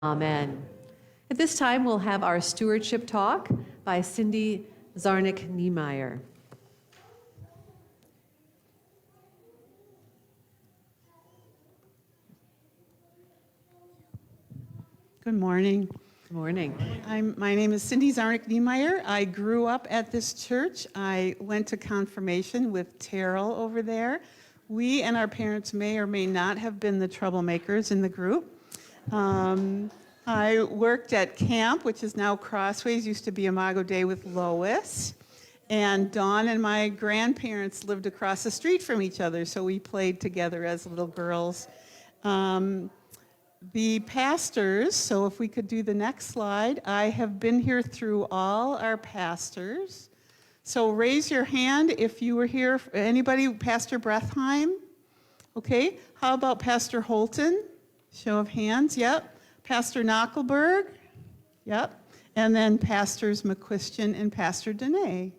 Amen. At this time, we'll have our Stewardship Talk by Cindy Czarnik-Neimeyer. Good morning. Good morning. My name is Cindy Czarnik-Neimeyer. I grew up at this church. I went to confirmation with Terrell over there. We and our parents may or may not have been the troublemakers in the group. I worked at camp, which is now Crossways, used to be Imago Dei with Lois. And Dawn and my grandparents lived across the street from each other, so we played together as little girls. The pastors, so if we could do the next slide, I have been here through all our pastors. So raise your hand if you were here. Anybody, Pastor Brethheim? Okay. How about Pastor Holton? Show of hands, yep. Pastor Knockelberg? Yep. And then Pastors McQuistion and Pastor Dene.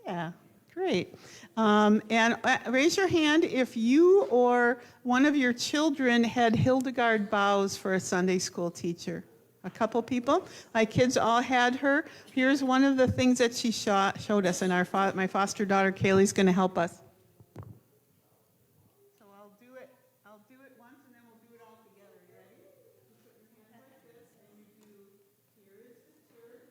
Yeah, great. And raise your hand if you or one of your children had Hildegard Bowes for a Sunday school teacher. A couple people. My kids all had her. Here's one of the things that she showed us, and my foster daughter Kaylee's going to help us. So I'll do it once, and then we'll do it all together. You ready? You put your hand like this, and you do, here is the church,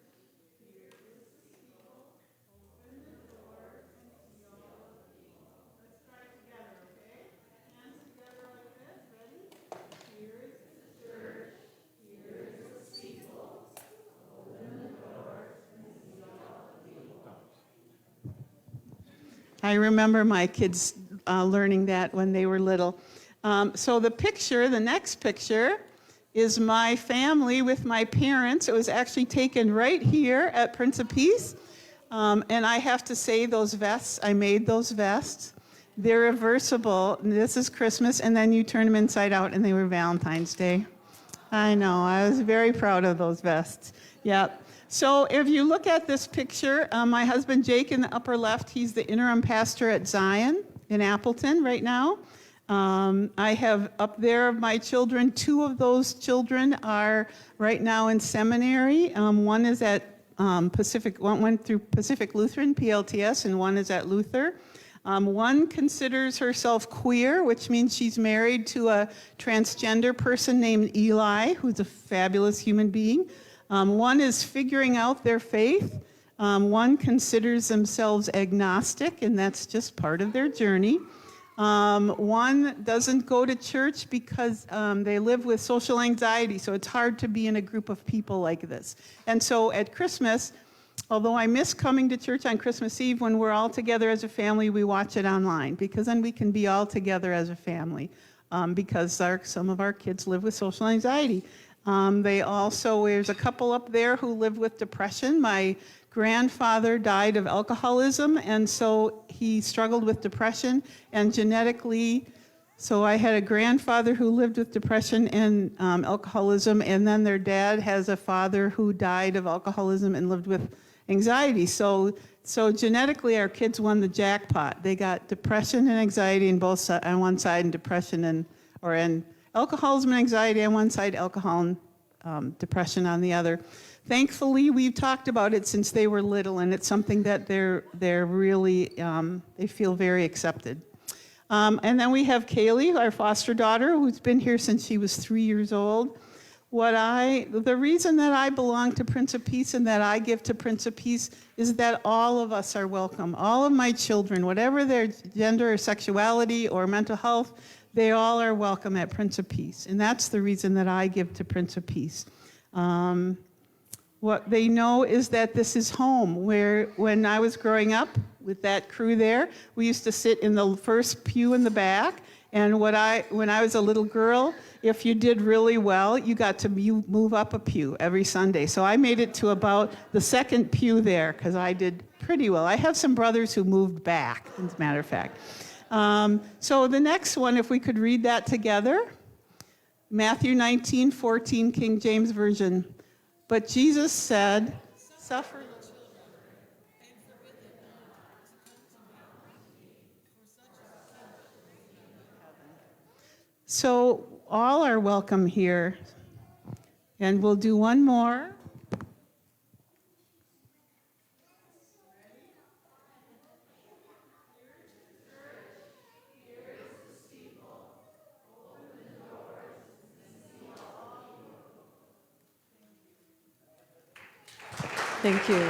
here is the seal, open the door, and see all of the people. Let's try it together, okay? Hands together like this, ready? Here is the church, here is the seal, open the door, and see all the people. I remember my kids learning that when they were little. So the next picture, is my family with my parents. It was actually taken right here at Prince of Peace. And I have to say, those vests, I made those vests. They're reversible. This is Christmas, and then you turn them inside out, and they were Valentine's Day. I know, I was very proud of those vests. Yep. So if you look at this picture, my husband Jake in the upper left, he's the interim pastor at Zion in Appleton right now. I have up there my children. Two of those children are right now in seminary. One is at one went through Pacific Lutheran, PLTS, and one is at Luther. One considers herself queer, which means she's married to a transgender person named Eli, who's a fabulous human being. One is figuring out their faith. One considers themselves agnostic, and that's just part of their journey. One doesn't go to church because they live with social anxiety, so it's hard to be in a group of people like this. And so at Christmas, although I miss coming to church on Christmas Eve, when we're all together as a family, we watch it online, because then we can be all together as a family, because some of our kids live with social anxiety. There's a couple up there who live with depression. My grandfather died of alcoholism, and so he struggled with depression, and genetically, so I had a grandfather who lived with depression and alcoholism, and then their dad has a father who died of alcoholism and lived with anxiety. So genetically, our kids won the jackpot. They got depression and anxiety on one side, and and alcoholism and anxiety on one side, alcohol and depression on the other. Thankfully, we've talked about it since they were little, and it's something that they're really, they feel very accepted. And then we have Kaylee, our foster daughter, who's been here since she was 3 years old. The reason that I belong to Prince of Peace and that I give to Prince of Peace is that all of us are welcome. All of my children, whatever their gender or sexuality or mental health, they all are welcome at Prince of Peace. And that's the reason that I give to Prince of Peace. What they know is that this is home, where when I was growing up with that crew there, we used to sit in the first pew in the back, and when I was a little girl, if you did really well, you got to move up a pew every Sunday. So I made it to about the second pew there, because I did pretty well. I have some brothers who moved back, as a matter of fact. So the next one, if we could read that together. Matthew 19:14, King James Version. But Jesus said, suffer. So all are welcome here. And we'll do one more. Thank you.